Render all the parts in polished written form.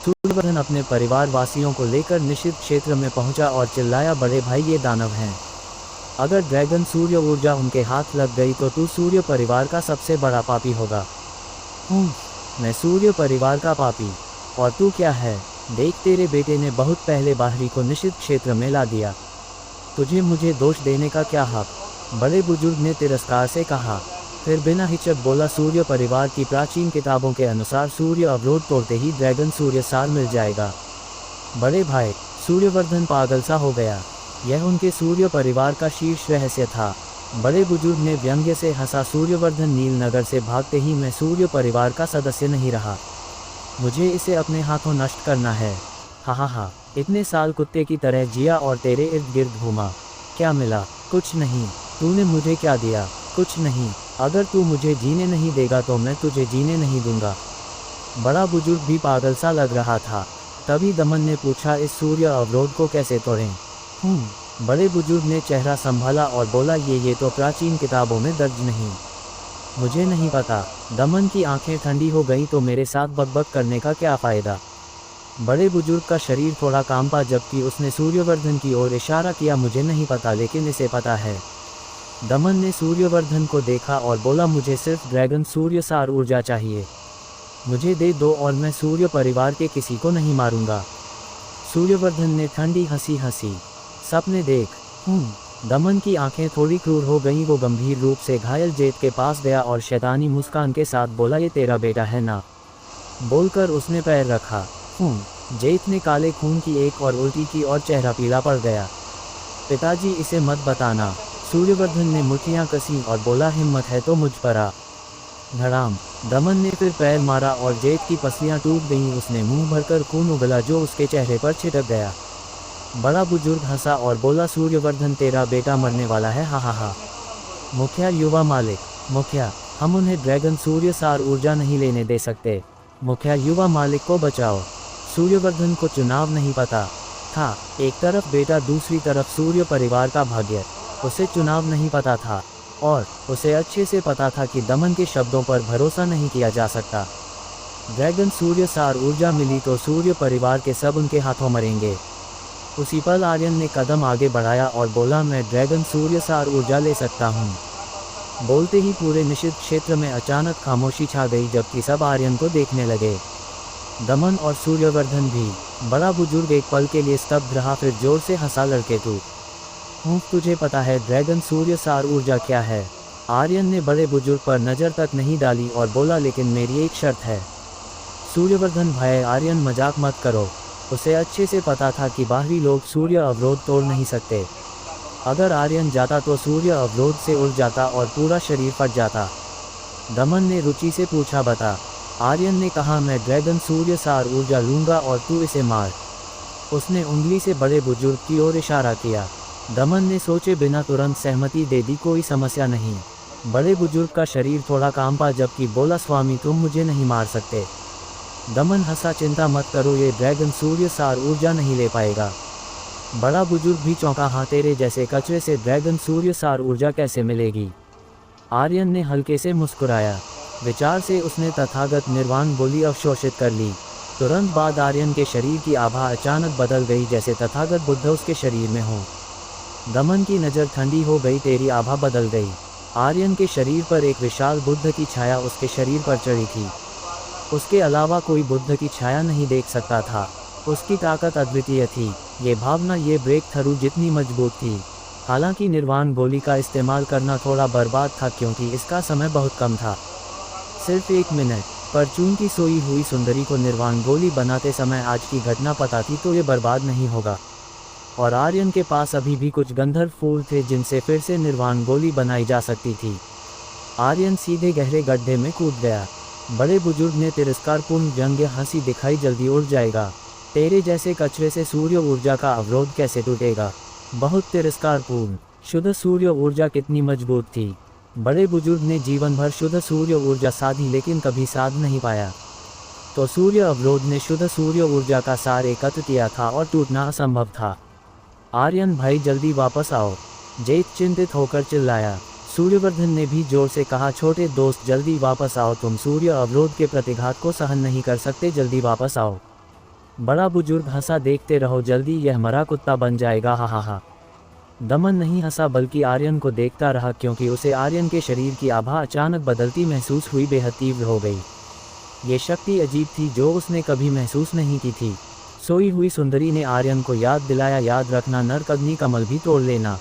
सूर्यवर्धन अपने परिवार वासियों को लेकर निषिद्ध क्षेत्र में पहुंचा और चिल्लाया, बड़े भाई ये दानव हैं। अगर ड्रैगन सूर्य ऊर्जा उनके हाथ लग गई तो तू सूर्य परिवार का सबसे बड़ा पापी होगा। मैं सूर्य परिवार का पापी? और तू क्या है? देख, तेरे बेटे ने बहुत पहले बाहरी को निषिद्ध क्षेत्र में ला दिया। तुझे मुझे दोष देने का क्या हक? बड़े बुजुर्ग ने तिरस्कार से कहा। फिर बिना हिचक बोला, सूर्य परिवार की प्राचीन किताबों के अनुसार सूर्य अवरोध तोड़ते ही ड्रैगन सूर्य सार मिल जाएगा। बड़े भाई, सूर्यवर्धन पागल सा हो गया। यह उनके सूर्य परिवार का शीर्ष रहस्य था। बड़े बुजुर्ग ने व्यंग्य से हंसा। सूर्यवर्धन नीलनगर से भागते ही मैं सूर्य परिवार का सदस्य नहीं रहा। मुझे इसे अपने हाथों नष्ट करना है। हा, इतने साल कुत्ते की तरह जिया और तेरे इर्द गिर्द घूमा। क्या मिला? कुछ नहीं। तूने मुझे क्या दिया? कुछ नहीं। अगर तू मुझे जीने नहीं देगा तो मैं तुझे जीने नहीं दूंगा। बड़ा बुजुर्ग भी पागल सा लग रहा था। तभी दमन ने पूछा, इस सूर्य अवरोध को कैसे तोड़ें? बड़े बुजुर्ग ने चेहरा संभाला और बोला, ये तो प्राचीन किताबों में दर्ज नहीं। मुझे नहीं पता। दमन की आंखें ठंडी हो गईं। तो मेरे साथ बकबक करने का क्या फ़ायदा? बड़े बुजुर्ग का शरीर थोड़ा कांपा जबकि उसने सूर्यवर्धन की ओर इशारा किया। मुझे नहीं पता, लेकिन इसे पता है। दमन ने सूर्यवर्धन को देखा और बोला, मुझे सिर्फ ड्रैगन सूर्य सार ऊर्जा चाहिए। मुझे दे दो और मैं सूर्य परिवार के किसी को नहीं मारूंगा। सूर्यवर्धन ने ठंडी हंसी हंसी। सपने देख। दमन की आंखें थोड़ी क्रूर हो गईं। वो गंभीर रूप से घायल जेठ के पास गया और शैतानी मुस्कान के साथ बोला, ये तेरा बेटा है ना? बोलकर उसने पैर रखा। जेठ ने काले खून की एक और उल्टी की और चेहरा पीला पड़ गया। पिताजी, इसे मत बताना। सूर्यवर्धन ने मुट्ठियां कसी और बोला, हिम्मत है तो मुझ पर आ। धड़ाम। दमन ने फिर पैर मारा और जेठ की पसलियां टूट गईं। उसने मुंह भरकर खून उगला जो उसके चेहरे पर छिटक गया। बड़ा बुजुर्ग हंसा और बोला, सूर्यवर्धन तेरा बेटा मरने वाला है। हा। मुखिया, युवा मालिक। मुखिया, हम उन्हें ड्रैगन सूर्य सार ऊर्जा नहीं लेने दे सकते। मुखिया, युवा मालिक को बचाओ। सूर्यवर्धन को चुनाव नहीं पता था। एक तरफ बेटा, दूसरी तरफ सूर्य परिवार का भाग्य। उसे चुनाव नहीं पता था और उसे अच्छे से पता था कि दमन के शब्दों पर भरोसा नहीं किया जा सकता। ड्रैगन सूर्य सार ऊर्जा मिली तो सूर्य परिवार के सब उनके हाथों मरेंगे। उसी पल आर्यन ने कदम आगे बढ़ाया और बोला, मैं ड्रैगन सूर्य सार ऊर्जा ले सकता हूँ। बोलते ही पूरे निषिद्ध क्षेत्र में अचानक खामोशी छा गई जबकि सब आर्यन को देखने लगे। दमन और सूर्यवर्धन भी। बड़ा बुजुर्ग एक पल के लिए स्तब्ध रहा, फिर जोर से हंसा। लड़के, तुझे पता है ड्रैगन सूर्य सार ऊर्जा क्या है? आर्यन ने बड़े बुजुर्ग पर नज़र तक नहीं डाली और बोला, लेकिन मेरी एक शर्त है। सूर्यवर्धन भाई, आर्यन मजाक मत करो। उसे अच्छे से पता था कि बाहरी लोग सूर्य अवरोध तोड़ नहीं सकते। अगर आर्यन जाता तो सूर्य अवरोध से उड़ जाता और पूरा शरीर फट जाता। दमन ने रुचि से पूछा, बता। आर्यन ने कहा, मैं ड्रैगन सूर्य सार ऊर्जा लूँगा और तू इसे मार। उसने उंगली से बड़े बुजुर्ग की ओर इशारा किया। दमन ने सोचे बिना तुरंत सहमति दे दी, कोई समस्या नहीं। बड़े बुजुर्ग का शरीर थोड़ा कांपा जबकि बोला, स्वामी तुम मुझे नहीं मार सकते। दमन हंसा, चिंता मत करो, ये ड्रैगन सूर्य सार ऊर्जा नहीं ले पाएगा। बड़ा बुजुर्ग भी चौंका। हाँ, तेरे जैसे कचरे से ड्रैगन सूर्य सार ऊर्जा कैसे मिलेगी? आर्यन ने हल्के से मुस्कुराया। विचार से उसने तथागत निर्वाण बोली अवशोषित कर ली। तुरंत बाद आर्यन के शरीर की आभा अचानक बदल गई, जैसे तथागत बुद्ध उसके शरीर में हो। दमन की नज़र ठंडी हो गई। तेरी आभा बदल गई। आर्यन के शरीर पर एक विशाल बुद्ध की छाया उसके शरीर पर चढ़ी थी। उसके अलावा कोई बुद्ध की छाया नहीं देख सकता था। उसकी ताकत अद्वितीय थी। ये भावना, ये ब्रेक थ्रू जितनी मजबूत थी। हालांकि निर्वाण गोली का इस्तेमाल करना थोड़ा बर्बाद था क्योंकि इसका समय बहुत कम था, सिर्फ 1 मिनट। पर चूंकि सोई हुई सुंदरी को निर्वाण गोली बनाते समय आज की घटना पता थी तो ये बर्बाद नहीं होगा। और आर्यन के पास अभी भी कुछ गंधर्व फूल थे जिनसे फिर से निर्वाण गोली बनाई जा सकती थी। आर्यन सीधे गहरे गड्ढे में कूद गया। बड़े बुजुर्ग ने तिरस्कारपूर्ण व्यंग्य हंसी दिखाई, जल्दी उड़ जाएगा। तेरे जैसे कचरे से सूर्य ऊर्जा का अवरोध कैसे टूटेगा? बहुत तिरस्कारपूर्ण। शुद्ध सूर्य ऊर्जा कितनी मजबूत थी। बड़े बुजुर्ग ने जीवन भर शुद्ध सूर्य ऊर्जा साधी लेकिन कभी साध नहीं पाया। तो सूर्य अवरोध ने शुद्ध सूर्य ऊर्जा का सार एकत्र किया था और टूटना असंभव था। आर्यन भाई जल्दी वापस आओ, जेठ चिंतित होकर चिल्लाया। सूर्यवर्धन ने भी जोर से कहा, छोटे दोस्त जल्दी वापस आओ, तुम सूर्य अवरोध के प्रतिघात को सहन नहीं कर सकते, जल्दी वापस आओ। बड़ा बुजुर्ग हंसा, देखते रहो, जल्दी यह मरा कुत्ता बन जाएगा, हा हा हा। दमन नहीं हंसा बल्कि आर्यन को देखता रहा, क्योंकि उसे आर्यन के शरीर की आभा अचानक बदलती महसूस हुई, बेहद तीव्र हो गई। ये शक्ति अजीब थी जो उसने कभी महसूस नहीं की थी। सोई हुई सुंदरी ने आर्यन को याद दिलाया, याद रखना, नर्क अग्नि कमल भी तोड़ लेना।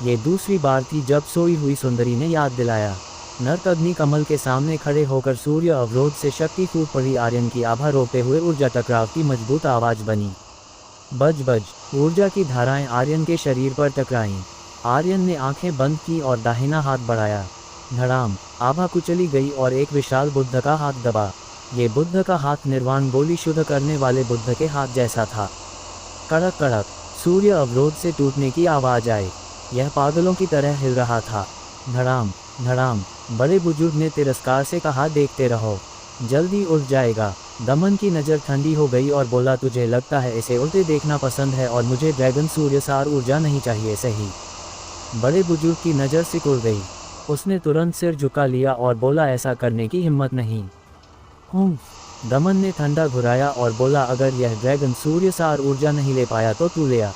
ये दूसरी बार थी जब सोई हुई सुंदरी ने याद दिलाया। नर्क अग्नि कमल के सामने खड़े होकर सूर्य अवरोध से शक्ति फूट पड़ी। आर्यन की आभा रोकते हुए ऊर्जा टकराव की मजबूत आवाज बनी। बज बज। ऊर्जा की धाराएं आर्यन के शरीर पर टकराईं। आर्यन ने आंखें बंद की और दाहिना हाथ बढ़ाया। धड़ाम। आभा कुचली गई और एक विशाल बुद्ध का हाथ दबा। ये बुद्ध का हाथ निर्वाण गोली शुद्ध करने वाले बुद्ध के हाथ जैसा था। कड़क कड़क। सूर्य अवरोध से टूटने की आवाज आई। यह पागलों की तरह हिल रहा था। धड़ाम धड़ाम। बड़े बुजुर्ग ने तिरस्कार से कहा, देखते रहो, जल्दी उठ जाएगा। दमन की नज़र ठंडी हो गई और बोला, तुझे लगता है इसे उल्टे देखना पसंद है और मुझे ड्रैगन सूर्यसार ऊर्जा नहीं चाहिए, सही? बड़े बुजुर्ग की नज़र सिकुड़ गई। उसने तुरंत सिर झुका लिया और बोला, ऐसा करने की हिम्मत नहीं। दमन ने ठंडा घुराया और बोला, अगर यह ड्रैगन सूर्यसार ऊर्जा नहीं ले पाया तो तू ले आ।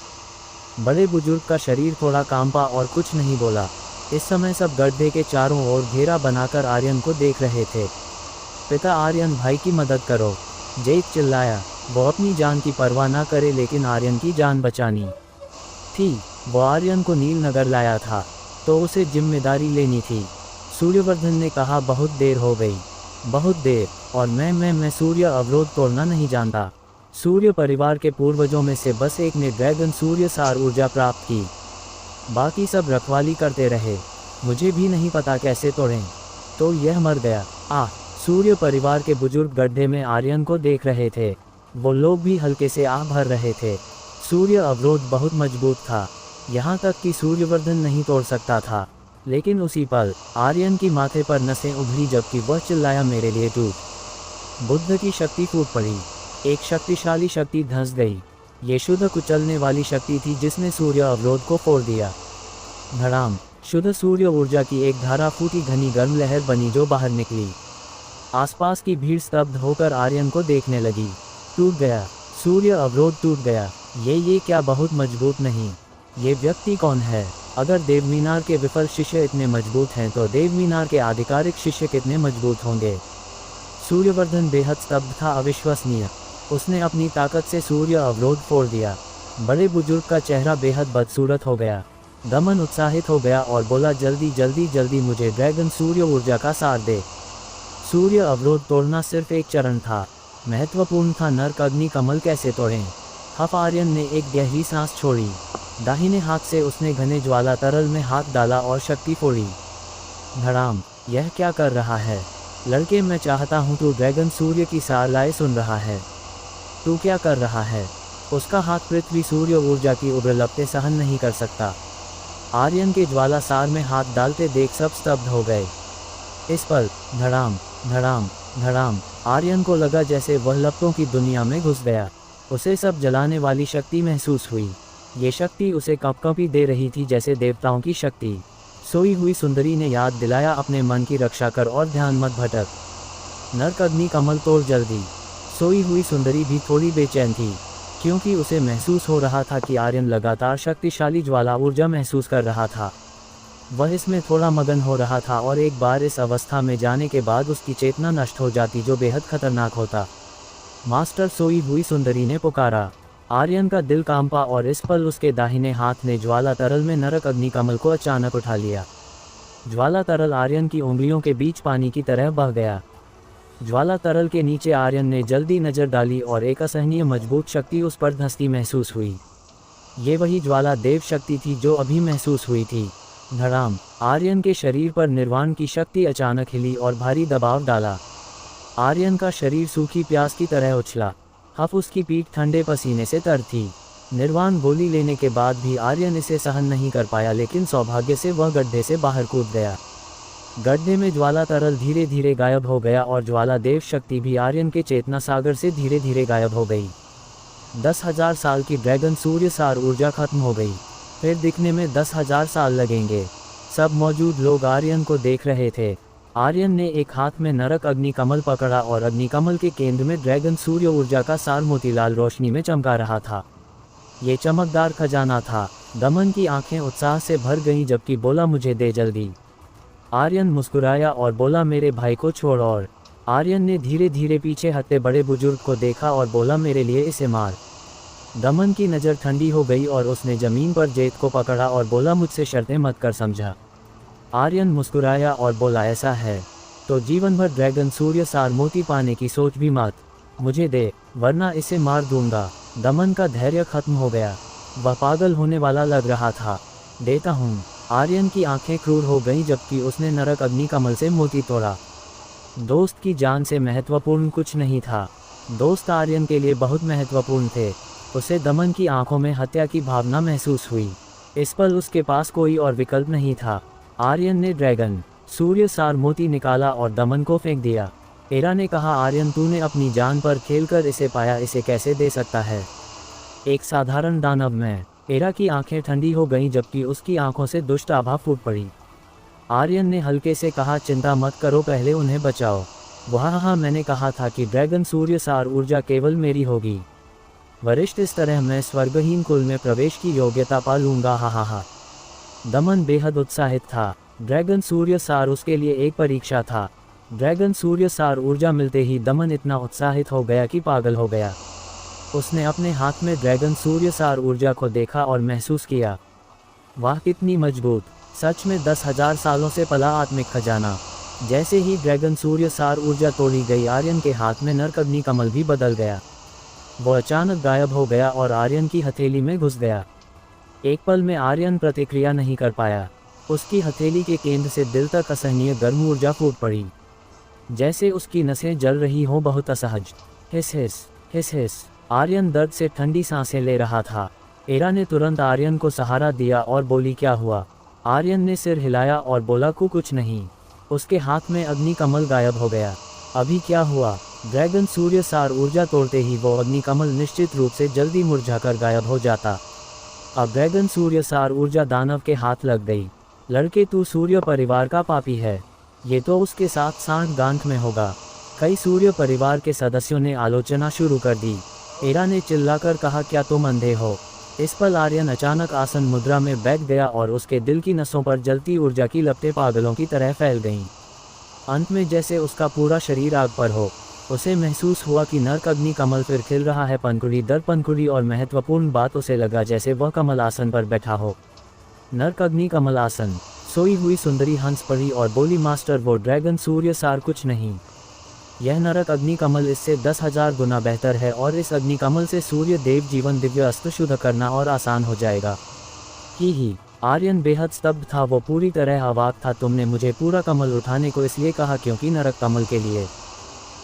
बड़े बुजुर्ग का शरीर थोड़ा कांपा और कुछ नहीं बोला। इस समय सब गड्ढे के चारों ओर घेरा बनाकर आर्यन को देख रहे थे। पिता आर्यन, भाई की मदद करो, जेक चिल्लाया। वो अपनी जान की परवाह न करे, लेकिन आर्यन की जान बचानी थी। वो आर्यन को नीलनगर लाया था तो उसे जिम्मेदारी लेनी थी। सूर्यवर्धन ने कहा, बहुत देर हो गई, बहुत देर, और मैं सूर्य अवरोध तोड़ना नहीं जानता। सूर्य परिवार के पूर्वजों में से बस एक ने ड्रैगन सूर्यसार ऊर्जा प्राप्त की, बाकी सब रखवाली करते रहे। मुझे भी नहीं पता कैसे तोड़ें, तो यह मर गया। सूर्य परिवार के बुजुर्ग गड्ढे में आर्यन को देख रहे थे। वो लोग भी हल्के से आह भर रहे थे। सूर्य अवरोध बहुत मजबूत था, यहाँ तक कि सूर्यवर्धन नहीं तोड़ सकता था। लेकिन उसी पल आर्यन की माथे पर नसें उभरी, जबकि वह चिल्लाया, मेरे लिए टूट। बुद्ध की शक्ति फूट पड़ी। एक शक्तिशाली शक्ति धंस गई। ये शुद्ध कुचलने वाली शक्ति थी जिसने सूर्य अवरोध को फोड़ दिया। धड़ाम। शुद्ध सूर्य ऊर्जा की एक धारा फूटी, घनी गर्म लहर बनी जो बाहर निकली। आसपास की भीड़ स्तब्ध होकर आर्यन को देखने लगी। टूट गया, सूर्य अवरोध टूट गया। ये क्या बहुत मजबूत नहीं? ये व्यक्ति कौन है? अगर देवमीनार के विफल शिष्य इतने मजबूत हैं तो देवमीनार के आधिकारिक शिष्य कितने मजबूत होंगे? सूर्यवर्धन बेहद स्तब्ध था, अविश्वसनीय। उसने अपनी ताकत से सूर्य अवरोध फोड़ दिया। बड़े बुजुर्ग का चेहरा बेहद बदसूरत हो गया। दमन उत्साहित हो गया और बोला, जल्दी जल्दी जल्दी मुझे ड्रैगन सूर्य ऊर्जा का सार दे। सूर्य अवरोध तोड़ना सिर्फ एक चरण था, महत्वपूर्ण था नर्क अग्नि कमल कैसे तोड़ें। आर्यन ने एक गहरी सांस छोड़ी। दाहिने हाथ से उसने घने ज्वाला तरल में हाथ डाला और शक्ति फोड़ी। धड़ाम। यह क्या कर रहा है? लड़के, मैं चाहता हूँ तू ड्रैगन सूर्य की सार लाए, सुन रहा है? तू क्या कर रहा है? उसका हाथ पृथ्वी सूर्य ऊर्जा की उग्र लपटें सहन नहीं कर सकता। आर्यन के ज्वाला सार में हाथ डालते देख सब स्तब्ध हो गए। इस पल धड़ाम धड़ाम धड़ाम, आर्यन को लगा जैसे वह लपटों की दुनिया में घुस गया। उसे सब जलाने वाली शक्ति महसूस हुई। ये शक्ति उसे कंपकंपी दे रही थी, जैसे देवताओं की शक्ति। सोई हुई सुंदरी ने याद दिलाया, अपने मन की रक्षा कर और ध्यान मत भटक। नर्क अग्नि कमल तोड़ जल्दी। सोई हुई सुंदरी भी थोड़ी बेचैन थी, क्योंकि उसे महसूस हो रहा था कि आर्यन लगातार शक्तिशाली ज्वाला ऊर्जा महसूस कर रहा था। वह इसमें थोड़ा मगन हो रहा था और एक बार इस अवस्था में जाने के बाद उसकी चेतना नष्ट हो जाती, जो बेहद खतरनाक होता। मास्टर, सोई हुई सुंदरी ने पुकारा। आर्यन का दिल कांपा और इस पल उसके दाहिने हाथ ने ज्वाला तरल में नरक अग्नि कमल को अचानक उठा लिया। ज्वाला तरल आर्यन की उंगलियों के बीच पानी की तरह बह गया। ज्वाला तरल के नीचे आर्यन ने जल्दी नज़र डाली और एक असहनीय मजबूत शक्ति उस पर धंसती महसूस हुई। ये वही ज्वाला देव शक्ति थी जो अभी महसूस हुई थी। धड़ाम। आर्यन के शरीर पर निर्वाण की शक्ति अचानक हिली और भारी दबाव डाला। आर्यन का शरीर सूखी प्यास की तरह उछला। उसकी पीठ ठंडे पसीने से तर थी। निर्वाण गोली लेने के बाद भी आर्यन इसे सहन नहीं कर पाया, लेकिन सौभाग्य से वह गड्ढे से बाहर कूद गया। गड्ढे में ज्वाला तरल धीरे धीरे गायब हो गया और ज्वाला देव शक्ति भी आर्यन के चेतना सागर से धीरे धीरे गायब हो गई। 10,000 साल की ड्रैगन सूर्य सार ऊर्जा खत्म हो गई। फिर दिखने में 10,000 साल लगेंगे। सब मौजूद लोग आर्यन को देख रहे थे। आर्यन ने एक हाथ में नरक अग्नि कमल पकड़ा और अग्नि कमल के केंद्र में ड्रैगन सूर्य ऊर्जा का सार मोतीलाल रोशनी में चमका रहा था। ये चमकदार खजाना था। दमन की आंखें उत्साह से भर गईं जबकि बोला, मुझे दे जल्दी। आर्यन मुस्कुराया और बोला, मेरे भाई को छोड़। और आर्यन ने धीरे धीरे पीछे हटते बड़े बुजुर्ग को देखा और बोला, मेरे लिए इसे मार। दमन की नज़र ठंडी हो गई और उसने ज़मीन पर जेत को पकड़ा और बोला, मुझसे शर्तें मत कर, समझा। आर्यन मुस्कुराया और बोला, ऐसा है तो जीवन भर ड्रैगन सूर्य सार मोती पाने की सोच भी मत। मुझे दे, वरना इसे मार दूंगा। दमन का धैर्य खत्म हो गया। वह पागल होने वाला लग रहा था। देता हूँ। आर्यन की आंखें क्रूर हो गईं जबकि उसने नरक अग्नि कमल से मोती तोड़ा। दोस्त की जान से महत्वपूर्ण कुछ नहीं था। दोस्त आर्यन के लिए बहुत महत्वपूर्ण थे। उसे दमन की आंखों में हत्या की भावना महसूस हुई। इस पल उसके पास कोई और विकल्प नहीं था। आर्यन ने ड्रैगन सूर्य सार मोती निकाला और दमन को फेंक दिया। एरा ने कहा, आर्यन, तूने अपनी जान पर खेलकर इसे पाया, इसे कैसे दे सकता है एक साधारण दानव में। एरा की आंखें ठंडी हो गईं जबकि उसकी आंखों से दुष्ट आभा फूट पड़ी। आर्यन ने हल्के से कहा, चिंता मत करो, पहले उन्हें बचाओ। वहाँ मैंने कहा था कि ड्रैगन सूर्य सार ऊर्जा केवल मेरी होगी। वरिष्ठ, इस तरह मैं स्वर्गहीन कुल में प्रवेश की योग्यता पा लूँगा। हा। दमन बेहद उत्साहित था। ड्रैगन सूर्य सार उसके लिए एक परीक्षा था। ड्रैगन सूर्य सार ऊर्जा मिलते ही दमन इतना उत्साहित हो गया कि पागल हो गया। उसने अपने हाथ में ड्रैगन सूर्य सार ऊर्जा को देखा और महसूस किया, वाह कितनी मजबूत, सच में 10,000 सालों से पला आत्मिक खजाना। जैसे ही ड्रैगन सूर्य सार ऊर्जा तोड़ी गई, आर्यन के हाथ में नरक अग्नि कमल भी बदल गया। वो अचानक गायब हो गया और आर्यन की हथेली में घुस गया। एक पल में आर्यन प्रतिक्रिया नहीं कर पाया। उसकी हथेली के केंद्र से दिल तक असहनीय गर्म ऊर्जा फूट पड़ी, जैसे उसकी नसें जल रही हों, बहुत असहज। हिस हिस हिस हिस। आर्यन दर्द से ठंडी सांसें ले रहा था। एरा ने तुरंत आर्यन को सहारा दिया और बोली, क्या हुआ? आर्यन ने सिर हिलाया और बोला, कुछ नहीं। उसके हाथ में अग्नि कमल गायब हो गया। अभी क्या हुआ? ड्रैगन सूर्य सार ऊर्जा तोड़ते ही वो अग्नि कमल निश्चित रूप से जल्दी मुरझाकर गायब हो जाता। अब ड्रैगन सूर्य सार ऊर्जा दानव के हाथ लग गई। लड़के, तू सूर्य परिवार का पापी है। ये तो उसके साथ सांठ गांठ में होगा। कई सूर्य परिवार के सदस्यों ने आलोचना शुरू कर दी। एरा ने चिल्लाकर कहा, क्या तुम अंधे हो? इस पल आर्यन अचानक आसन मुद्रा में बैठ गया और उसके दिल की नसों पर जलती ऊर्जा की लपटें पागलों की तरह फैल गईं। अंत में जैसे उसका पूरा शरीर आग पर हो। उसे महसूस हुआ कि नरक अग्नि कमल फिर खिल रहा है, पंखुड़ी दर पंखुड़ी, और महत्वपूर्ण बात, उसे लगा जैसे वह कमल आसन पर बैठा हो। नरक अग्नि कमल आसन। सोई हुई सुंदरी हंस पड़ी और बोली, मास्टर, वो ड्रैगन सूर्य सार कुछ नहीं। यह नरक अग्नि कमल इससे 10,000 गुना बेहतर है और इस अग्नि कमल से सूर्य देव जीवन दिव्य अस्त्र शुद्ध करना और आसान हो जाएगा। ही। आर्यन बेहद स्तब्ध था। वो पूरी तरह अवाक था। तुमने मुझे पूरा कमल उठाने को इसलिए कहा क्योंकि नरक कमल के लिए,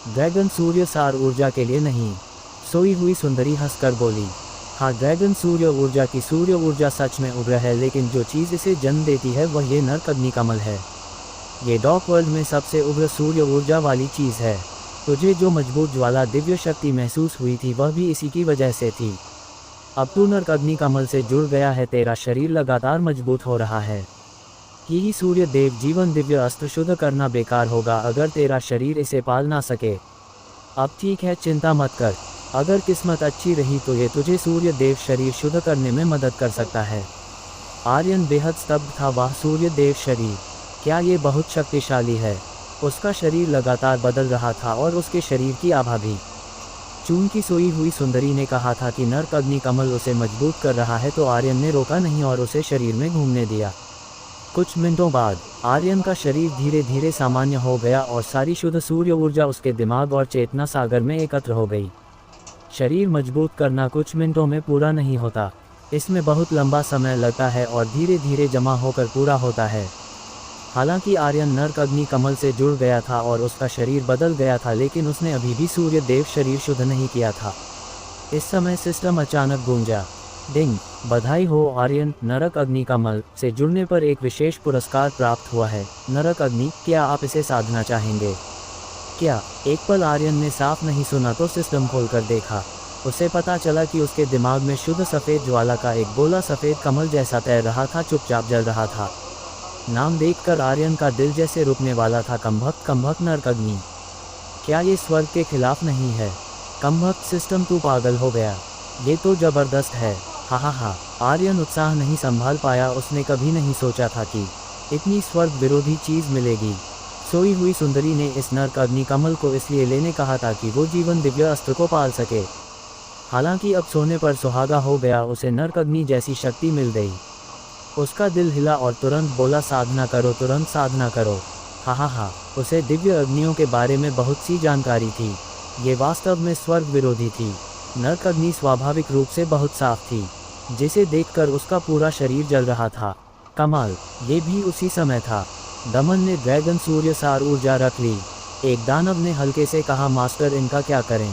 ड्रैगन सूर्य सार ऊर्जा के लिए नहीं। सोई हुई सुंदरी हंसकर बोली, हाँ, ड्रैगन सूर्य ऊर्जा की सूर्य ऊर्जा सच में उग्र है, लेकिन जो चीज़ इसे जन्म देती है वह ये नरक अग्नि कमल है। ये डॉक वर्ल्ड में सबसे उग्र सूर्य ऊर्जा वाली चीज़ है। तुझे जो मजबूत ज्वाला दिव्य शक्ति महसूस हुई थी वह भी इसी की वजह से थी। अब तू नरक अग्नि कमल से जुड़ गया है, तेरा शरीर लगातार मजबूत हो रहा है। यही सूर्य देव जीवन दिव्य अस्त्र शुद्ध करना बेकार होगा अगर तेरा शरीर इसे पाल ना सके। अब ठीक है, चिंता मत कर। अगर किस्मत अच्छी रही तो ये तुझे सूर्य देव शरीर शुद्ध करने में मदद कर सकता है। आर्यन बेहद स्तब्ध था। वाह, सूर्य देव शरीर, क्या ये बहुत शक्तिशाली है। उसका शरीर लगातार बदल रहा था और उसके शरीर की आभा भी। चूंकि सोई हुई सुंदरी ने कहा था कि नरक अग्नि कमल उसे मजबूत कर रहा है, तो आर्यन ने रोका नहीं और उसे शरीर में घूमने दिया। कुछ मिनटों बाद आर्यन का शरीर धीरे धीरे सामान्य हो गया और सारी शुद्ध सूर्य ऊर्जा उसके दिमाग और चेतना सागर में एकत्र हो गई। शरीर मजबूत करना कुछ मिनटों में पूरा नहीं होता। इसमें बहुत लंबा समय लगता है और धीरे धीरे जमा होकर पूरा होता है। हालांकि आर्यन नरक अग्नि कमल से जुड़ गया था और उसका शरीर बदल गया था, लेकिन उसने अभी भी सूर्य देव शरीर शुद्ध नहीं किया था। इस समय सिस्टम अचानक गूंजा, डिंग, बधाई हो आर्यन, नरक अग्नि कमल से जुड़ने पर एक विशेष पुरस्कार प्राप्त हुआ है। नरक अग्नि, क्या आप इसे साधना चाहेंगे? क्या? एक पल आर्यन ने साफ नहीं सुना तो सिस्टम खोलकर देखा। उसे पता चला कि उसके दिमाग में शुद्ध सफ़ेद ज्वाला का एक गोला सफ़ेद कमल जैसा तैर रहा था, चुपचाप जल रहा था। नाम देखकर आर्यन का दिल जैसे रुकने वाला था। कमभक्त नरकग्नि, क्या ये स्वर्ग के खिलाफ नहीं है? कमभक्त सिस्टम, तू पागल हो गया, ये तो ज़बरदस्त है। हा। आर्यन उत्साह नहीं संभाल पाया। उसने कभी नहीं सोचा था कि इतनी स्वर्ग विरोधी चीज़ मिलेगी। सोई हुई सुंदरी ने इस नरकग्नि कमल को इसलिए लेने कहा था कि वो जीवन दिव्य अस्त्र को पाल सके। हालांकि अब सोने पर सुहागा हो गया, उसे नरकग्नि जैसी शक्ति मिल गई। उसका दिल हिला और तुरंत बोला, साधना करो, तुरंत साधना करो। हा। उसे दिव्य अग्नियों के बारे में बहुत सी जानकारी थी। ये वास्तव में स्वर्ग विरोधी थी। नरकग्नि स्वाभाविक रूप से बहुत साफ थी, जिसे देखकर उसका पूरा शरीर जल रहा था। कमाल, ये भी उसी समय था। दमन ने ड्रैगन सूर्य सार ऊर्जा रख ली। एक दानव ने हल्के से कहा, मास्टर इनका क्या करें?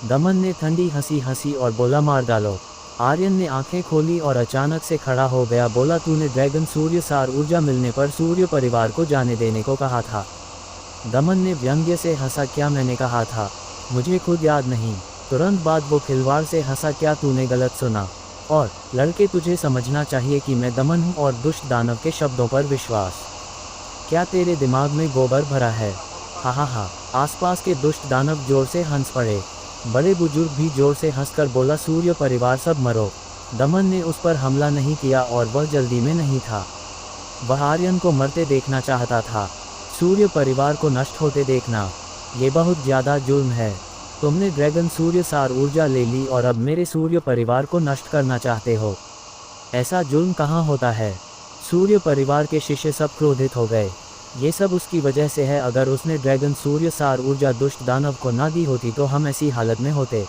दमन ने ठंडी हंसी हंसी और बोला, मार डालो। आर्यन ने आंखें खोली और अचानक से खड़ा हो गया। बोला, तूने ड्रैगन सूर्य सार ऊर्जा मिलने पर सूर्य परिवार को जाने देने को कहा था। दमन ने व्यंग्य से हंसा, क्या मैंने कहा था? मुझे खुद याद नहीं। तुरंत बाद वो खिलवाड़ से हंसा, क्या तूने गलत सुना? और लड़के, तुझे समझना चाहिए कि मैं दमन हूँ और दुष्ट दानव के शब्दों पर विश्वास। क्या तेरे दिमाग में गोबर भरा है? हा। आसपास के दुष्ट दानव जोर से हंस पड़े। बड़े बुजुर्ग भी जोर से हंसकर बोला, सूर्य परिवार सब मरो। दमन ने उस पर हमला नहीं किया और वह जल्दी में नहीं था। वह आर्यन को मरते देखना चाहता था। सूर्य परिवार को नष्ट होते देखना, ये बहुत ज़्यादा जुर्म है। तुमने ड्रैगन सूर्य सार ऊर्जा ले ली और अब मेरे सूर्य परिवार को नष्ट करना चाहते हो। ऐसा जुर्म कहाँ होता है? सूर्य परिवार के शिष्य सब क्रोधित हो गए। ये सब उसकी वजह से है। अगर उसने ड्रैगन सूर्य सार ऊर्जा दुष्ट दानव को ना दी होती तो हम ऐसी हालत में होते।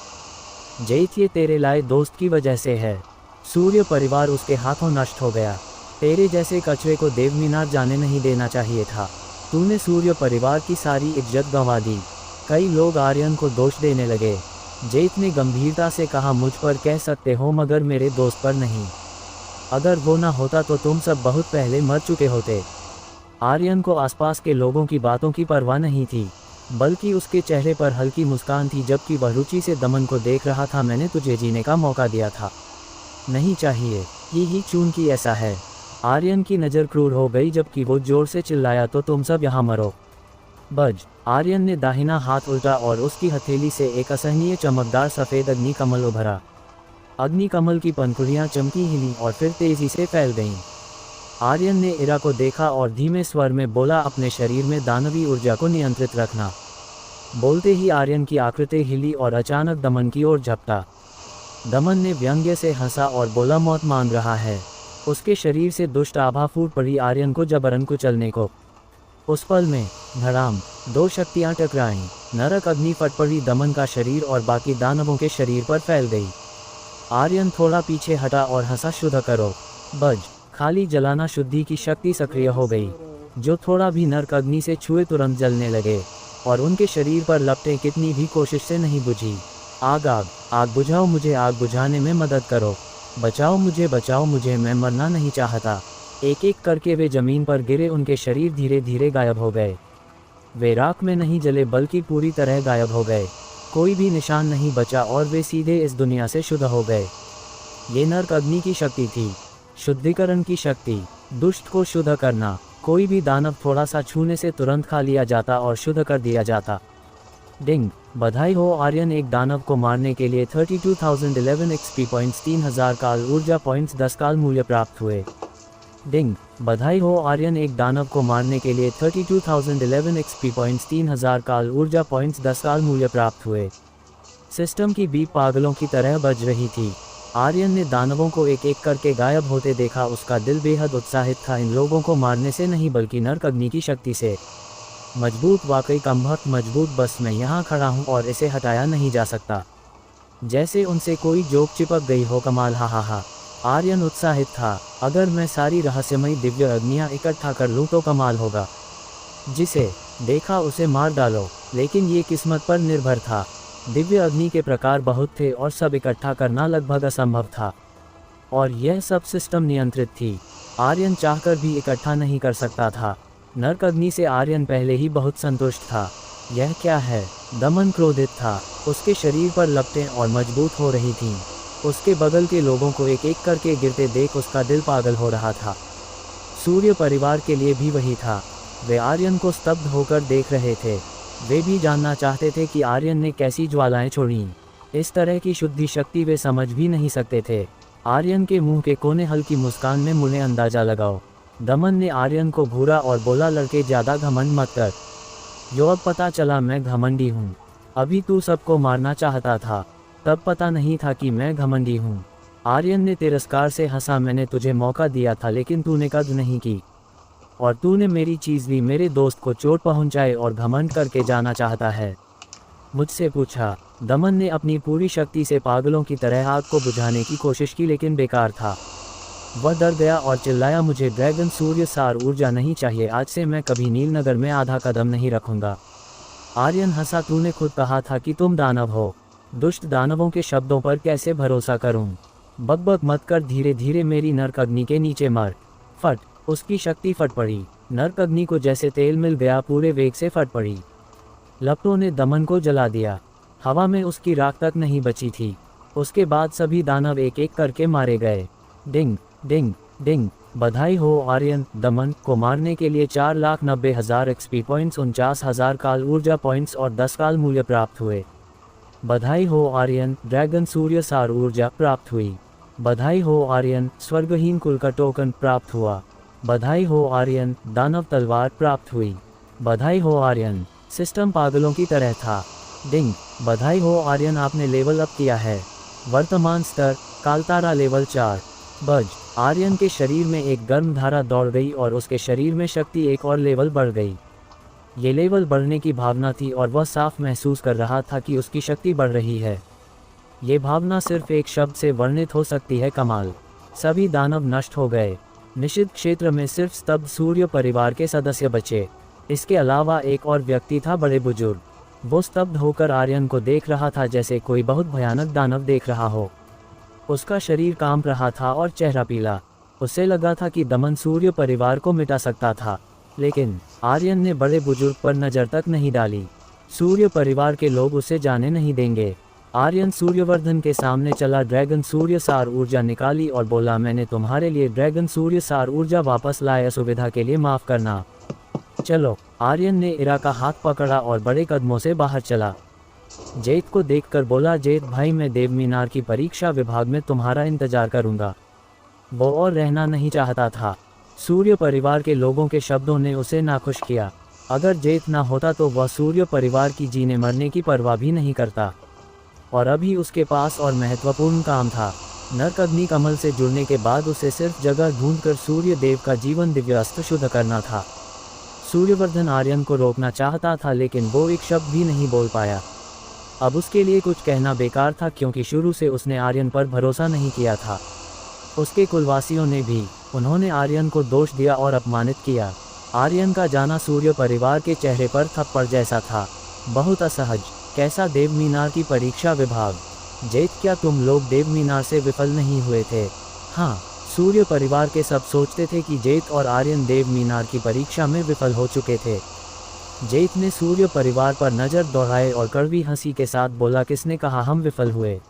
जैत, ये तेरे लाए दोस्त की वजह से है। सूर्य परिवार उसके हाथों नष्ट हो गया। तेरे जैसे कचरे को देवमीनार जाने नहीं देना चाहिए था। तूने सूर्य परिवार की सारी इज्जत गंवा दी। कई लोग आर्यन को दोष देने लगे। जैत ने गंभीरता से कहा, मुझ पर कह सकते हो मगर मेरे दोस्त पर नहीं। अगर वो ना होता तो तुम सब बहुत पहले मर चुके होते। आर्यन को आसपास के लोगों की बातों की परवाह नहीं थी, बल्कि उसके चेहरे पर हल्की मुस्कान थी, जबकि वह रुचि से दमन को देख रहा था। मैंने तुझे जीने का मौका दिया था, नहीं चाहिए। यही चून की ऐसा है। आर्यन की नज़र क्रूर हो गई, जबकि वो जोर से चिल्लाया, तो तुम सब यहाँ मरो। बज। आर्यन ने दाहिना हाथ उल्टा और उसकी हथेली से एक असहनीय चमकदार सफ़ेद अग्नि कमल उभरा। अग्नि कमल की पंखुड़ियाँ चमकी, हिली और फिर तेजी से फैल गईं। आर्यन ने इरा को देखा और धीमे स्वर में बोला, अपने शरीर में दानवी ऊर्जा को नियंत्रित रखना। बोलते ही आर्यन की आकृति हिली और अचानक दमन की ओर झपटा। दमन ने व्यंग्य से हंसा और बोला, मौत मांग रहा है। उसके शरीर से दुष्ट आभा फूट पड़ी आर्यन को जबरन कुचलने को। उस पल में धड़ाम, दो शक्तियाँ टकराईं। नरक अग्नि फट पड़ी, दमन का शरीर और बाकी दानवों के शरीर पर फैल गई। आर्यन थोड़ा पीछे हटा और हंसा, शुद्ध करो। बज। खाली जलाना शुद्धि की शक्ति सक्रिय हो गई। जो थोड़ा भी नरक अग्नि से छुए तुरंत जलने लगे और उनके शरीर पर लपटें कितनी भी कोशिश से नहीं बुझी। आग आग आग बुझाओ, मुझे आग बुझाने में मदद करो। बचाओ मुझे, मैं मरना नहीं चाहता। एक एक करके वे जमीन पर गिरे। उनके शरीर धीरे धीरे गायब हो गए। वे राख में नहीं जले बल्कि पूरी तरह गायब हो गए। कोई भी निशान नहीं बचा और वे सीधे इस दुनिया से शुद्ध हो गए। ये नरक अग्नि की शक्ति थी, शुद्धिकरण की शक्ति, दुष्ट को शुद्ध करना। कोई भी दानव थोड़ा सा छूने से तुरंत खा लिया जाता और शुद्ध कर दिया जाता। डिंग, बधाई हो आर्यन, एक दानव को मारने के लिए 32,011 XP पॉइंट्स, 3000 काल ऊर्जा पॉइंट्स, 10 काल मूल्य प्राप्त हुए। डिंग, बधाई हो आर्यन, एक दानव को मारने के लिए 32,011 XP पॉइंट्स, 3000 काल ऊर्जा पॉइंट्स, 10 काल मूल्य प्राप्त हुए। सिस्टम की बीप पागलों की तरह बज रही थी। आर्यन ने दानवों को एक एक करके गायब होते देखा। उसका दिल बेहद उत्साहित था, इन लोगों को मारने से नहीं बल्कि नरक अग्नि की शक्ति से। मजबूत, वाकई कमबख्त मजबूत। बस मैं यहाँ खड़ा हूँ और इसे हटाया नहीं जा सकता। जैसे उनसे कोई जोक चिपक गई हो। कमाल, हा। आर्यन उत्साहित था। अगर मैं सारी रहस्यमयी दिव्य अग्नियाँ इकट्ठा कर लूँ तो कमाल होगा। जिसे देखा उसे मार डालो, लेकिन ये किस्मत पर निर्भर था। दिव्य अग्नि के प्रकार बहुत थे और सब इकट्ठा करना लगभग असंभव था। और यह सब सिस्टम नियंत्रित थी। आर्यन चाहकर भी इकट्ठा नहीं कर सकता था। नरक अग्नि से आर्यन पहले ही बहुत संतुष्ट था। यह क्या है? दमन क्रोधित था। उसके शरीर पर लपटें और मजबूत हो रही थीं। उसके बगल के लोगों को एक एक करके गिरते देख उसका दिल पागल हो रहा था। सूर्य परिवार के लिए भी वही था। वे आर्यन को स्तब्ध होकर देख रहे थे। वे भी जानना चाहते थे कि आर्यन ने कैसी ज्वालाएं छोड़ीं। इस तरह की शुद्धि शक्ति वे समझ भी नहीं सकते थे। आर्यन के मुंह के कोने हल्की मुस्कान में मुझे अंदाजा लगाओ। दमन ने आर्यन को घूरा और बोला, लड़के ज़्यादा घमंड मत कर। यो अब पता चला मैं घमंडी हूँ। अभी तू सबको मारना चाहता था, तब पता नहीं था कि मैं घमंडी हूँ। आर्यन ने तिरस्कार से हंसा, मैंने तुझे मौका दिया था लेकिन तूने कद्र नहीं की, और तूने मेरी चीज़ ली, मेरे दोस्त को चोट पहुंचाए और घमंड करके जाना चाहता है। मुझसे पूछा। दमन ने अपनी पूरी शक्ति से पागलों की तरह आग को बुझाने की कोशिश की लेकिन बेकार था। वह डर गया और चिल्लाया, मुझे ड्रैगन सूर्य सार ऊर्जा नहीं चाहिए। आज से मैं कभी नीलनगर में आधा कदम नहीं रखूंगा। आर्यन हंसा, तूने खुद कहा था कि तुम दानव हो। दुष्ट दानवों के शब्दों पर कैसे भरोसा करूं? बकबक मत कर, धीरे धीरे मेरी नरक अग्नि के नीचे मर। फट। उसकी शक्ति फट पड़ी। नरक अग्नि को जैसे तेल मिल गया, पूरे वेग से फट पड़ी। लपटों ने दमन को जला दिया। हवा में उसकी राख तक नहीं बची थी। उसके बाद सभी दानव एक एक करके मारे गए। डिंग डिंग डिंग। बधाई हो आर्यन, दमन को मारने के लिए 4,90,000 एक्सपी पॉइंट्स, 49,000 काल ऊर्जा पॉइंट्स और 10 काल मूल्य प्राप्त हुए। बधाई हो आर्यन, ड्रैगन सूर्य सार ऊर्जा प्राप्त हुई। बधाई हो आर्यन, स्वर्गहीन कुल का टोकन प्राप्त हुआ। बधाई हो आर्यन, दानव तलवार प्राप्त हुई। बधाई हो आर्यन, सिस्टम पागलों की तरह था। डिंग। बधाई हो आर्यन, आपने लेवल अप किया है। वर्तमान स्तर कालतारा लेवल 4। बज। आर्यन के शरीर में एक गर्म धारा दौड़ गई और उसके शरीर में शक्ति एक और लेवल बढ़ गई। ये लेवल बढ़ने की भावना थी और वह साफ महसूस कर रहा था कि उसकी शक्ति बढ़ रही है। ये भावना सिर्फ एक शब्द से वर्णित हो सकती है, कमाल। सभी दानव नष्ट हो गए। निषिद्ध क्षेत्र में सिर्फ स्तब्ध सूर्य परिवार के सदस्य बचे। इसके अलावा एक और व्यक्ति था, बड़े बुजुर्ग। वो स्तब्ध होकर आर्यन को देख रहा था जैसे कोई बहुत भयानक दानव देख रहा हो। उसका शरीर कांप रहा था और चेहरा पीला। उसे लगा था कि दमन सूर्य परिवार को मिटा सकता था, लेकिन आर्यन ने बड़े बुजुर्ग पर नज़र तक नहीं डाली। सूर्य परिवार के लोग उसे जाने नहीं देंगे। आर्यन सूर्यवर्धन के सामने चला, ड्रैगन सूर्य सार ऊर्जा निकाली और बोला, मैंने तुम्हारे लिए ड्रैगन सूर्य सार ऊर्जा वापस लाया, असुविधा के लिए माफ़ करना। चलो। आर्यन ने इरा का हाथ पकड़ा और बड़े कदमों से बाहर चला। जेत को देखकर बोला, जेत भाई, मैं देव मीनार की परीक्षा विभाग में तुम्हारा इंतजार करूंगा। वो और रहना नहीं चाहता था। सूर्य परिवार के लोगों के शब्दों ने उसे नाखुश किया। अगर जेत ना होता तो वह सूर्य परिवार की जीने मरने की परवाह भी नहीं करता, और अभी उसके पास और महत्वपूर्ण काम था। नरक अग्नि कमल से जुड़ने के बाद उसे सिर्फ जगह ढूंढकर सूर्य देव का जीवन दिव्य अस्त्र शुद्ध करना था। सूर्यवर्धन आर्यन को रोकना चाहता था लेकिन वो एक शब्द भी नहीं बोल पाया। अब उसके लिए कुछ कहना बेकार था क्योंकि शुरू से उसने आर्यन पर भरोसा नहीं किया था। उसके कुलवासियों ने भी। उन्होंने आर्यन को दोष दिया और अपमानित किया। आर्यन का जाना सूर्य परिवार के चेहरे पर थप्पड़ जैसा था। बहुत असहज। कैसा देव मीनार की परीक्षा विभाग? जेत, क्या तुम लोग देव मीनार से विफल नहीं हुए थे? हाँ। सूर्य परिवार के सब सोचते थे कि जेत और आर्यन देव मीनार की परीक्षा में विफल हो चुके थे। जेत ने सूर्य परिवार पर नज़र दौड़ाए और कड़वी हंसी के साथ बोला, किसने कहा हम विफल हुए?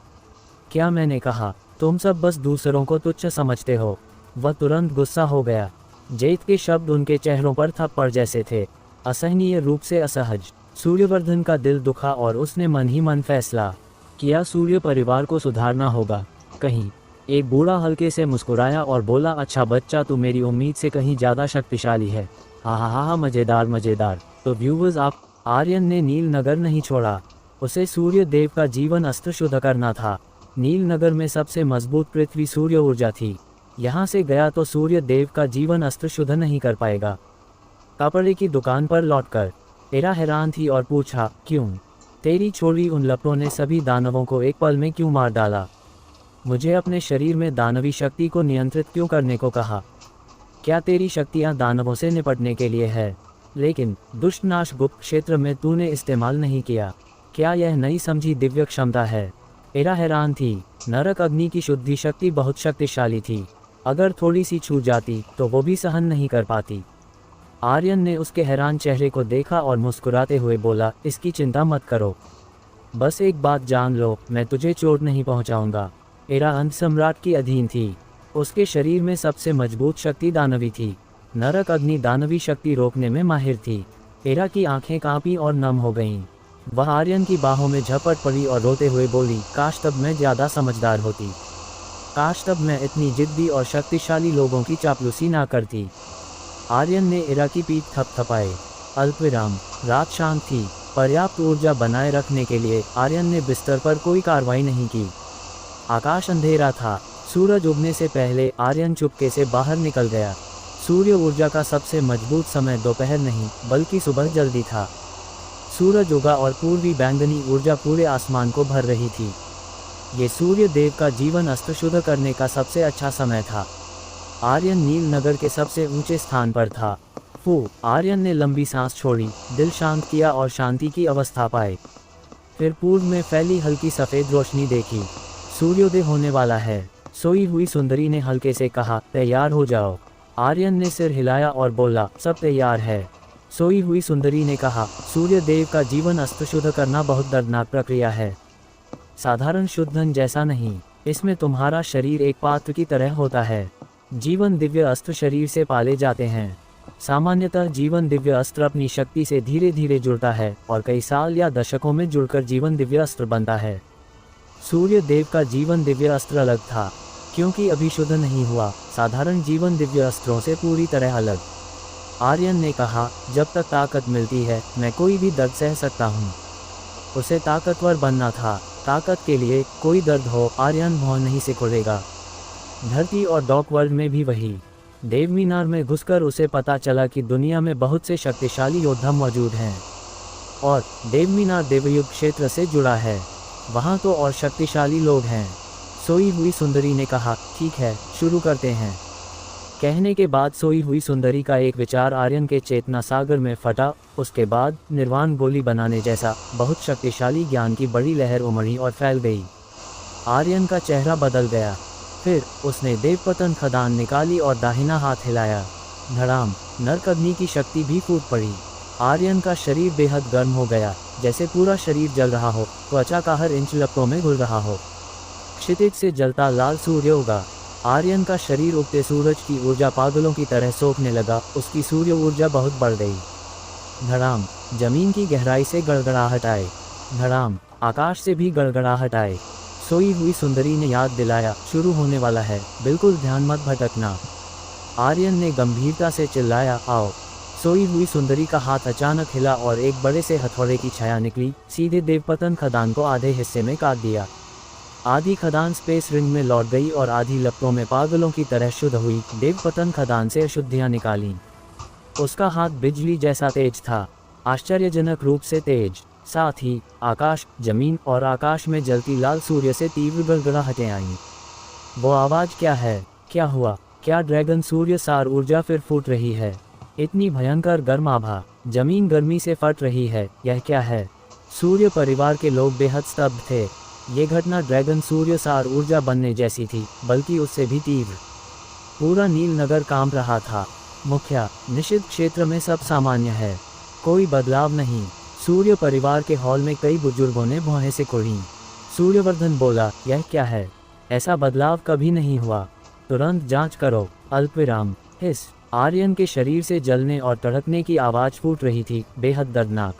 क्या मैंने कहा? तुम सब बस दूसरों को तुच्छ समझते हो। वह तुरंत गुस्सा हो गया। जेत के शब्द उनके चेहरों पर थप्पड़ जैसे थे, असहनीय रूप से असहज। सूर्यवर्धन का दिल दुखा और उसने मन ही मन फैसला किया, सूर्य परिवार को सुधारना होगा कहीं। एक बूढ़ा हल्के से मुस्कुराया और बोला, अच्छा बच्चा, तू मेरी उम्मीद से कहीं ज़्यादा शक्तिशाली है। हा हा हा, मज़ेदार मज़ेदार। तो व्यूवर्स, आप आर्यन ने नीलनगर नहीं छोड़ा। उसे सूर्य देव का जीवन अस्त्र शुद्ध करना था। नीलनगर में सबसे मजबूत पृथ्वी सूर्य ऊर्जा थी। यहाँ से गया तो सूर्य देव का जीवन अस्त्र शुद्ध नहीं कर पाएगा। कपड़े की दुकान पर लौटकर इरा हैरान थी और पूछा, क्यों? तेरी छोड़ी उन लपटों ने सभी दानवों को एक पल में क्यों मार डाला? मुझे अपने शरीर में दानवी शक्ति को नियंत्रित क्यों करने को कहा? क्या तेरी शक्तियाँ दानवों से निपटने के लिए है, लेकिन दुष्टनाश गुप्त क्षेत्र में तूने इस्तेमाल नहीं किया? क्या यह नई समझी दिव्य क्षमता है? इरा हैरान थी। नरक अग्नि की शुद्धि शक्ति बहुत शक्तिशाली थी। अगर थोड़ी सी छू जाती तो वो भी सहन नहीं कर पाती। आर्यन ने उसके हैरान चेहरे को देखा और मुस्कुराते हुए बोला, इसकी चिंता मत करो, बस एक बात जान लो, मैं तुझे चोट नहीं पहुंचाऊंगा। इरा अंध सम्राट की अधीन थी। उसके शरीर में सबसे मजबूत शक्ति दानवी थी। नरक अग्नि दानवी शक्ति रोकने में माहिर थी। एरा की आंखें कांपी और नम हो गईं। वह आर्यन की बाहों में झपट पड़ी और रोते हुए बोली, काश तब मैं ज़्यादा समझदार होती। काश तब मैं इतनी जिद्दी और शक्तिशाली लोगों की चापलूसी ना करती। आर्यन ने एरा की पीठ थपथपाए। अल्पविराम। रात शांत थी। पर्याप्त ऊर्जा बनाए रखने के लिए आर्यन ने बिस्तर पर कोई कार्रवाई नहीं की। आकाश अंधेरा था। सूरज उगने से पहले आर्यन चुपके से बाहर निकल गया। सूर्य ऊर्जा का सबसे मजबूत समय दोपहर नहीं बल्कि सुबह जल्दी था। सूरज उगा और पूर्वी बैंगनी ऊर्जा पूरे आसमान को भर रही थी। ये सूर्य देव का जीवन अस्त्र शुद्ध करने का सबसे अच्छा समय था। आर्यन नील नगर के सबसे ऊंचे स्थान पर था। आर्यन ने लंबी सांस छोड़ी, दिल शांत किया और शांति की अवस्था पाई। फिर पूर्व में फैली हल्की सफ़ेद रोशनी देखी। सूर्योदय होने वाला है। सोई हुई सुंदरी ने हल्के से कहा, तैयार हो जाओ। आर्यन ने सिर हिलाया और बोला, सब तैयार है। सोई हुई सुंदरी ने कहा, सूर्य देव का जीवन अस्त्र शुद्ध करना बहुत दर्दनाक प्रक्रिया है। साधारण शुद्धन जैसा नहीं, इसमें तुम्हारा शरीर एक पात्र की तरह होता है। जीवन दिव्य अस्त्र शरीर से पाले जाते हैं। सामान्यतः जीवन दिव्य अस्त्र अपनी शक्ति से धीरे धीरे जुड़ता है और कई साल या दशकों में जुड़कर जीवन दिव्य अस्त्र बनता है। सूर्य देव का जीवन दिव्य अस्त्र अलग था, क्योंकि अभी शुद्ध नहीं हुआ, साधारण जीवन दिव्य अस्त्रों से पूरी तरह अलग। आर्यन ने कहा, जब तक ताकत मिलती है मैं कोई भी दर्द सह सकता हूँ। उसे ताकतवर बनना था। ताकत के लिए कोई दर्द हो आर्यन भौं नहीं सिकुड़ेगा। धरती और डॉक वर्ल्ड में भी वही। देवमीनार में घुसकर उसे पता चला कि दुनिया में बहुत से शक्तिशाली योद्धा मौजूद हैं और देवमीनार देवयुग क्षेत्र से जुड़ा है। वहाँ तो और शक्तिशाली लोग हैं। सोई हुई सुंदरी ने कहा, ठीक है, शुरू करते हैं। कहने के बाद सोई हुई सुंदरी का एक विचार आर्यन के चेतना सागर में फटा। उसके बाद निर्वाण गोली बनाने जैसा बहुत शक्तिशाली ज्ञान की बड़ी लहर उमड़ी और फैल गई। आर्यन का चेहरा बदल गया। फिर उसने देवपतन खदान निकाली और दाहिना हाथ हिलाया। धड़ाम। नरक अग्नि की शक्ति भी फूट पड़ी। आर्यन का शरीर बेहद गर्म हो गया, जैसे पूरा शरीर जल रहा हो, त्वचा का हर इंच लपटों में घुल रहा हो। क्षितिज से जलता लाल सूर्य उगा। आर्यन का शरीर उगते सूरज की ऊर्जा पागलों की तरह सोखने लगा। उसकी सूर्य ऊर्जा बहुत बढ़ गई। धड़ाम। जमीन की गहराई से गड़गड़ाहट आए। धड़ाम। आकाश से भी गड़गड़ाहट आए। सोई हुई सुंदरी ने याद दिलाया, शुरू होने वाला है, बिल्कुल ध्यान मत भटकना। आर्यन ने गंभीरता से चिल्लाया, आओ। सोई हुई सुंदरी का हाथ अचानक हिला और एक बड़े से हथौड़े की छाया निकली, सीधे देवपतन खदान को आधे हिस्से में काट दिया। आधी खदान स्पेस रिंग में लौट गई और आधी लपटों में पागलों की तरह शुद्ध हुई। देवपतन खदान से अशुद्धियाँ निकाली। उसका हाथ बिजली जैसा तेज था, आश्चर्यजनक रूप से तेज। साथ ही आकाश, जमीन और आकाश में जलती लाल सूर्य से तीव्र गड़गड़ाहटें आईं। वो आवाज़ क्या है? क्या हुआ? क्या ड्रैगन सूर्य सार ऊर्जा फिर फूट रही है? इतनी भयंकर गर्म आभा, जमीन गर्मी से फट रही है। यह क्या है? सूर्य परिवार के लोग बेहद स्तब्ध थे। ये घटना ड्रैगन सूर्य सार ऊर्जा बनने जैसी थी, बल्कि उससे भी तीव्र। पूरा नील नगर कांप रहा था। मुखिया, निषिद्ध क्षेत्र में सब सामान्य है, कोई बदलाव नहीं। सूर्य परिवार के हॉल में कई बुजुर्गों ने भौहें सिकुड़ी। सूर्यवर्धन बोला, यह क्या है? ऐसा बदलाव कभी नहीं हुआ, तुरंत जांच करो। अल्पविराम। हिस। आर्यन के शरीर से जलने और तड़कने की आवाज़ फूट रही थी, बेहद दर्दनाक।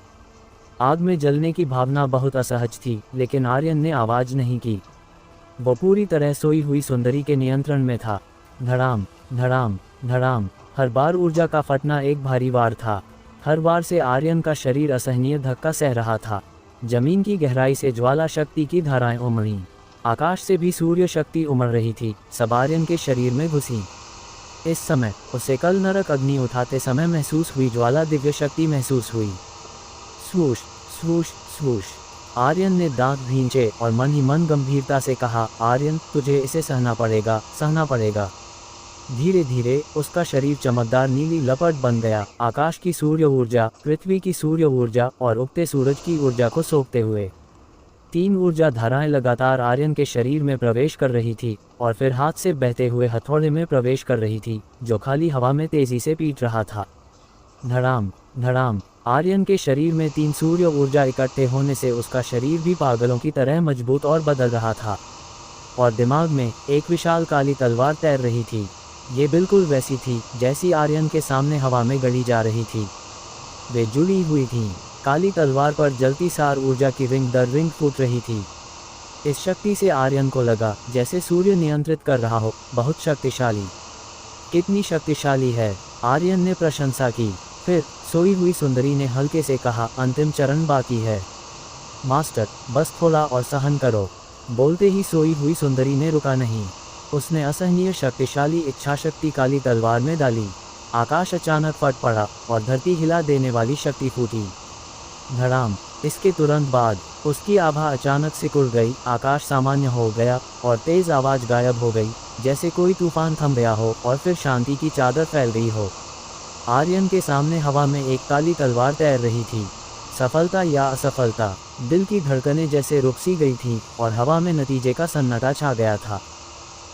आग में जलने की भावना बहुत असहज थी, लेकिन आर्यन ने आवाज़ नहीं की। वो पूरी तरह सोई हुई सुंदरी के नियंत्रण में था। धड़ाम, धड़ाम, धड़ाम। हर बार ऊर्जा का फटना एक भारी वार था। हर बार से आर्यन का शरीर असहनीय धक्का सह रहा था। जमीन की गहराई से ज्वाला शक्ति की धाराएं उमड़ी। आकाश से भी सूर्य शक्ति उमड़ रही थी, सब आर्यन के शरीर में घुसी। इस समय उसे कल नरक अग्नि उठाते समय महसूस हुई ज्वाला दिव्य शक्ति महसूस हुई। स्वूश, स्वूश, स्वूश। आर्यन ने दांत भींचे और मन ही मन गंभीरता से कहा, आर्यन, तुझे इसे सहना पड़ेगा, सहना पड़ेगा। धीरे धीरे उसका शरीर चमकदार नीली लपट बन गया, आकाश की सूर्य ऊर्जा, पृथ्वी की सूर्य ऊर्जा और उगते सूरज की ऊर्जा को सोखते हुए। 3 ऊर्जा धाराएं लगातार आर्यन के शरीर में प्रवेश कर रही थी और फिर हाथ से बहते हुए हथौड़े में प्रवेश कर रही थी, जो खाली हवा में तेजी से पीट रहा था। धड़ाम, धड़ाम। आर्यन के शरीर में 3 सूर्य ऊर्जा इकट्ठे होने से उसका शरीर भी पागलों की तरह मजबूत और बदल रहा था, और दिमाग में एक विशाल काली तलवार तैर रही थी। ये बिल्कुल वैसी थी जैसी आर्यन के सामने हवा में गड़ी जा रही थी। वे जुड़ी हुई थीं। काली तलवार पर जलती सार ऊर्जा की रिंग दर रिंग फूट रही थी। इस शक्ति से आर्यन को लगा जैसे सूर्य नियंत्रित कर रहा हो, बहुत शक्तिशाली। कितनी शक्तिशाली है, आर्यन ने प्रशंसा की। फिर सोई हुई सुंदरी ने हल्के से कहा, अंतिम चरण बाकी है मास्टर, बस थोड़ा और सहन करो। बोलते ही सोई हुई सुंदरी ने रुका नहीं। उसने असहनीय शक्तिशाली इच्छाशक्ति काली तलवार में डाली। आकाश अचानक फट पड़ा और धरती हिला देने वाली शक्ति फूटी। धड़ाम। इसके तुरंत बाद उसकी आभा अचानक सिकुड़ गई, आकाश सामान्य हो गया और तेज आवाज गायब हो गई, जैसे कोई तूफान थम गया हो और फिर शांति की चादर फैल गई हो। आर्यन के सामने हवा में एक काली तलवार तैर रही थी। सफलता या असफलता, दिल की धड़कनें जैसे रुक सी गई थीं और हवा में नतीजे का सन्नाटा छा गया था।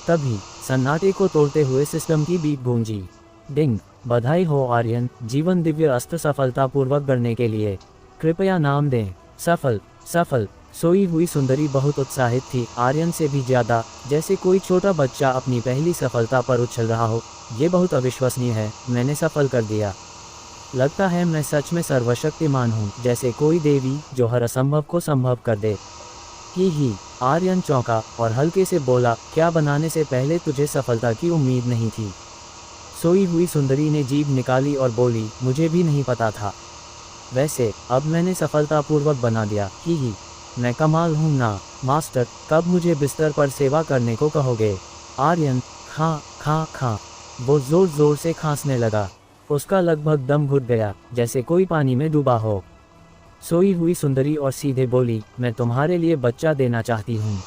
तभी सन्नाटे को तोड़ते हुए सिस्टम की बीप गूंजी। डिंग। बधाई हो आर्यन, जीवन दिव्य अस्त्र सफलतापूर्वक गढ़ने के लिए। कृपया नाम दें। सफल, सफल। सोई हुई सुंदरी बहुत उत्साहित थी, आर्यन से भी ज़्यादा, जैसे कोई छोटा बच्चा अपनी पहली सफलता पर उछल रहा हो। ये बहुत अविश्वसनीय है, मैंने सफल कर दिया। लगता है मैं सच में सर्वशक्तिमान हूँ, जैसे कोई देवी जो हर असंभव को संभव कर दे। ही। आर्यन चौंका और हल्के से बोला, क्या बनाने से पहले तुझे सफलता की उम्मीद नहीं थी? सोई हुई सुंदरी ने जीभ निकाली और बोली, मुझे भी नहीं पता था। वैसे अब मैंने सफलतापूर्वक बना दिया। ही। मैं कमाल हूँ ना मास्टर, कब मुझे बिस्तर पर सेवा करने को कहोगे? आर्यन खां खां खां। वो जोर जोर से खांसने लगा। उसका लगभग दम घुट गया, जैसे कोई पानी में डूबा हो। सोई हुई सुंदरी और सीधे बोली, मैं तुम्हारे लिए बच्चा देना चाहती हूँ।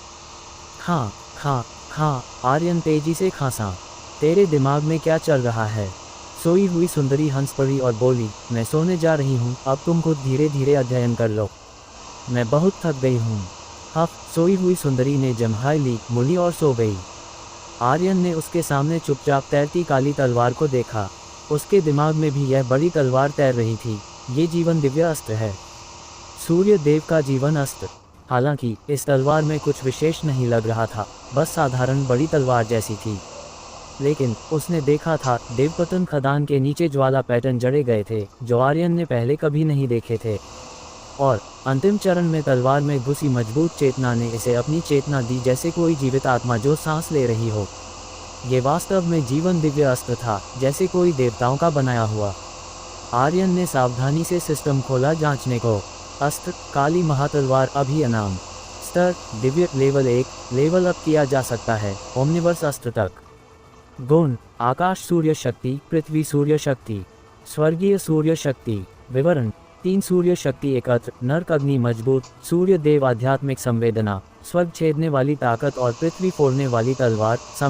खां खां खां। आर्यन तेजी से खांसा। तेरे दिमाग में क्या चल रहा है? सोई हुई सुंदरी हंस पड़ी और बोली, मैं सोने जा रही हूँ, अब तुम खुद धीरे धीरे अध्ययन कर लो। मैं बहुत थक गई हूँ। हफ। सोई हुई सुंदरी ने जम्हाई ली, मुली और सो गई। आर्यन ने उसके सामने चुपचाप तैरती काली तलवार को देखा। उसके दिमाग में भी यह बड़ी तलवार तैर रही थी। ये जीवन दिव्य अस्त्र है, सूर्य देव का जीवन अस्त्र। हालांकि इस तलवार में कुछ विशेष नहीं लग रहा था, बस साधारण बड़ी तलवार जैसी थी। लेकिन उसने देखा था, देवपतन खदान के नीचे ज्वाला पैटर्न जड़े गए थे, जो आर्यन ने पहले कभी नहीं देखे थे। और अंतिम चरण में तलवार में घुसी मजबूत चेतना ने इसे अपनी चेतना दी, जैसे कोई जीवित आत्मा जो सांस ले रही हो। ये वास्तव में जीवन दिव्य अस्त्र था, जैसे कोई देवताओं का बनाया हुआ। आर्यन ने सावधानी से सिस्टम खोला जांचने को। अस्त्र काली महातलवार अभियान स्तर दिव्य लेवल 1, लेवल अप किया जा सकता है ओमनिवर्स अस्त्र तक। गुण आकाश सूर्य शक्ति, पृथ्वी सूर्य शक्ति, स्वर्गीय सूर्य शक्ति। विवरण 3 सूर्य शक्ति एकत्र, नर्क अग्नि मजबूत, सूर्य देव आध्यात्मिक संवेदना, स्वर्ग छेदने वाली ताकत और पृथ्वी फोड़ने वाली तलवार।